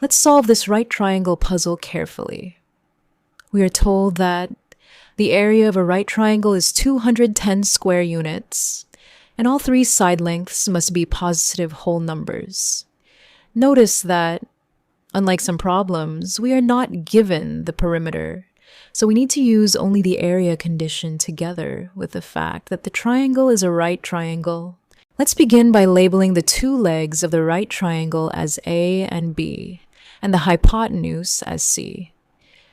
Let's solve this right triangle puzzle carefully. We are told that the area of a right triangle is 210 square units, and all three side lengths must be positive whole numbers. Notice that, unlike some problems, we are not given the perimeter, so we need to use only the area condition together with the fact that the triangle is a right triangle. Let's begin by labeling the two legs of the right triangle as A and B, and the hypotenuse as C.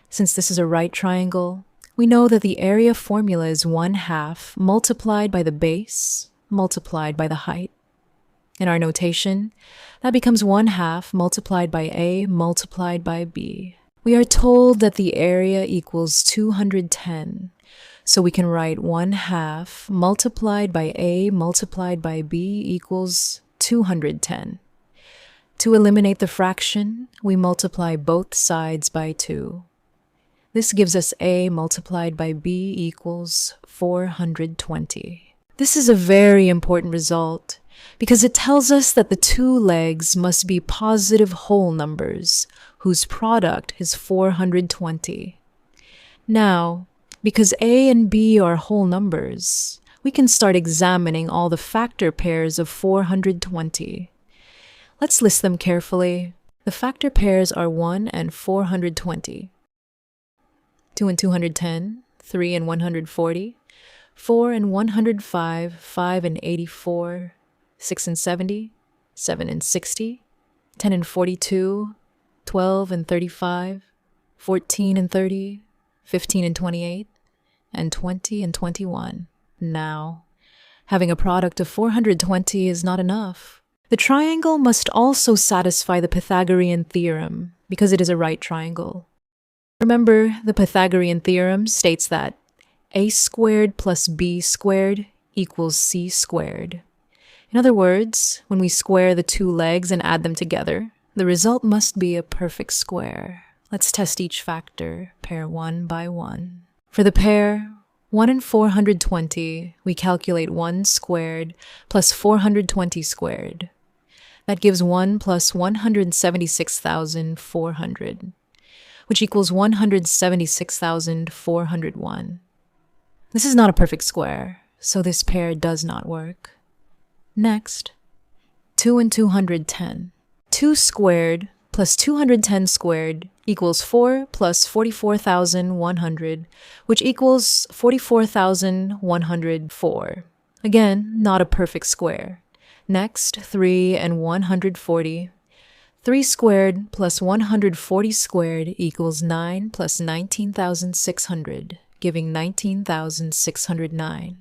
Since this is a right triangle, we know that the area formula is 1/2 multiplied by the base multiplied by the height. In our notation, that becomes 1/2 multiplied by A multiplied by B. We are told that the area equals 210, so we can write 1/2 multiplied by A multiplied by B equals 210. To eliminate the fraction, we multiply both sides by 2. This gives us A multiplied by B equals 420. This is a very important result because it tells us that the two legs must be positive whole numbers whose product is 420. Now, because A and B are whole numbers, we can start examining all the factor pairs of 420. Let's list them carefully. The factor pairs are 1 and 420. 2 and 210, 3 and 140, 4 and 105, 5 and 84, 6 and 70, 7 and 60, 10 and 42, 12 and 35, 14 and 30, 15 and 28, and 20 and 21. Now, having a product of 420 is not enough. The triangle must also satisfy the Pythagorean theorem because it is a right triangle. Remember, the Pythagorean theorem states that a squared plus b squared equals c squared. In other words, when we square the two legs and add them together, the result must be a perfect square. Let's test each factor, pair one by one. For the pair 1 and 420, we calculate 1 squared plus 420 squared. That gives 1 plus 176,400. Which equals 176,401. This is not a perfect square, so this pair does not work. Next, 2 and 210. 2 squared plus 210 squared equals 4 plus 44,100, which equals 44,104. Again, not a perfect square. Next, 3 and 140. 3 squared plus 140 squared equals 9 plus 19,600, giving 19,609.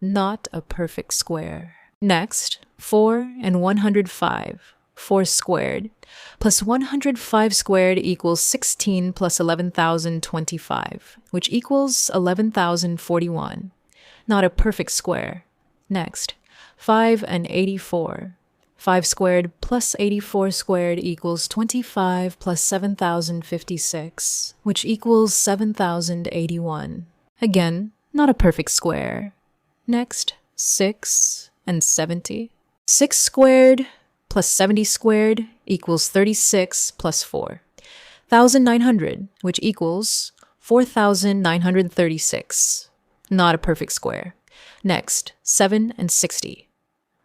Not a perfect square. Next, 4 and 105. 4 squared plus 105 squared equals 16 plus 11,025, which equals 11,041. Not a perfect square. Next, 5 and 84. 5 squared plus 84 squared equals 25 plus 7,056, which equals 7,081. Again, not a perfect square. Next, 6 and 70. 6 squared plus 70 squared equals 36 plus 4. 1,900, which equals 4,936. Not a perfect square. Next, 7 and 60.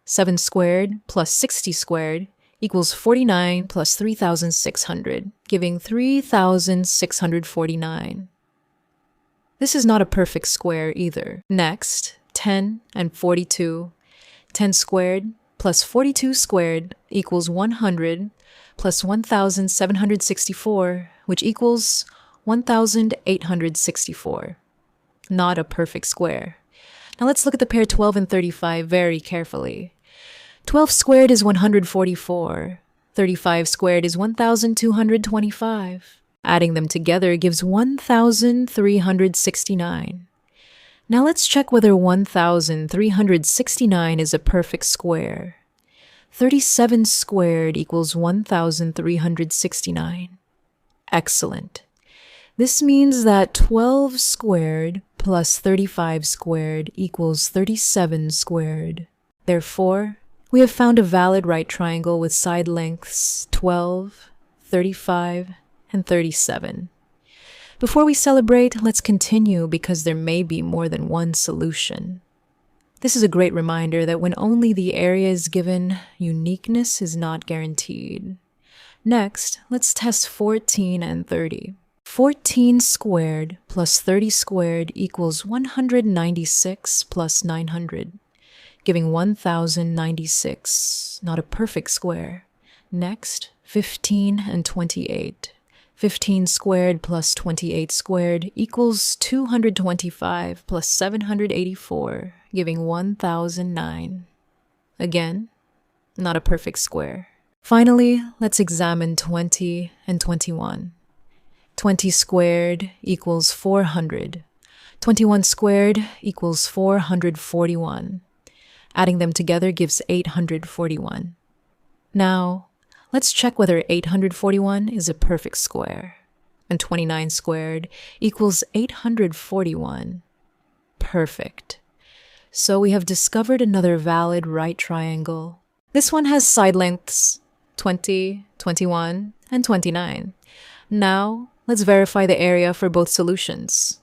7 squared plus 60 squared equals 49 plus 3,600, giving 3,649. This is not a perfect square either. Next, 10 and 42. 10 squared plus 42 squared equals 100 plus 1,764, which equals 1,864. Not a perfect square. Now let's look at the pair 12 and 35 very carefully. 12 squared is 144. 35 squared is 1,225. Adding them together gives 1,369. Now let's check whether 1,369 is a perfect square. 37 squared equals 1,369. Excellent. This means that 12 squared plus 35 squared equals 37 squared. Therefore, we have found a valid right triangle with side lengths 12, 35, and 37. Before we celebrate, let's continue because there may be more than one solution. This is a great reminder that when only the area is given, uniqueness is not guaranteed. Next, let's test 14 and 30. 14 squared plus 30 squared equals 196 plus 900, giving 1096, not a perfect square. Next, 15 and 28. 15 squared plus 28 squared equals 225 plus 784, giving 1009. Again, not a perfect square. Finally, let's examine 20 and 21. 20 squared equals 400. 21 squared equals 441. Adding them together gives 841. Now, let's check whether 841 is a perfect square. And 29 squared equals 841. Perfect. So we have discovered another valid right triangle. This one has side lengths 20, 21, and 29. Now, let's verify the area for both solutions.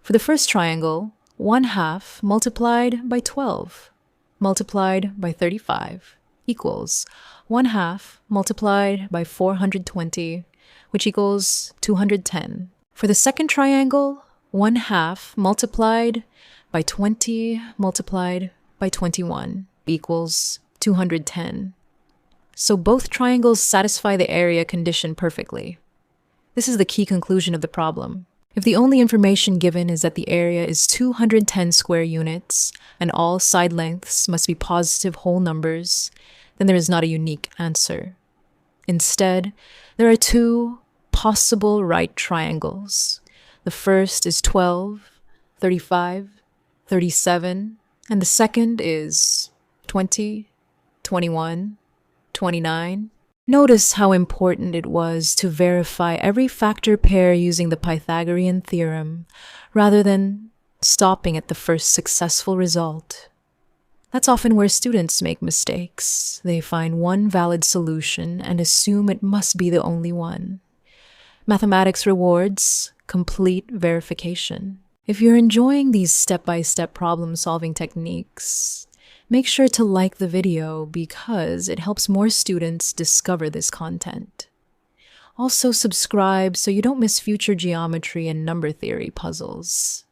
For the first triangle, 1/2 multiplied by 12 multiplied by 35 equals 1/2 multiplied by 420, which equals 210. For the second triangle, 1/2 multiplied by 20 multiplied by 21 equals 210. So both triangles satisfy the area condition perfectly. This is the key conclusion of the problem. If the only information given is that the area is 210 square units and all side lengths must be positive whole numbers, then there is not a unique answer. Instead, there are two possible right triangles. The first is 12, 35, 37, and the second is 20, 21, 29. Notice how important it was to verify every factor pair using the Pythagorean Theorem rather than stopping at the first successful result. That's often where students make mistakes. They find one valid solution and assume it must be the only one. Mathematics rewards complete verification. If you're enjoying these step-by-step problem-solving techniques, make sure to like the video because it helps more students discover this content. Also subscribe so you don't miss future geometry and number theory puzzles.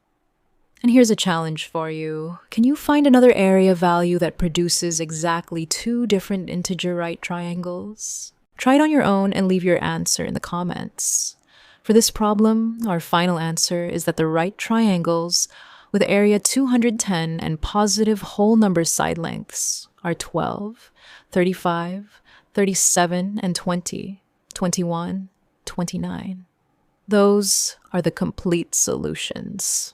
And here's a challenge for you. Can you find another area value that produces exactly two different integer right triangles? Try it on your own and leave your answer in the comments. For this problem, our final answer is that the right triangles with area 210 and positive whole number side lengths are 12, 35, 37, and 20, 21, 29. Those are the complete solutions.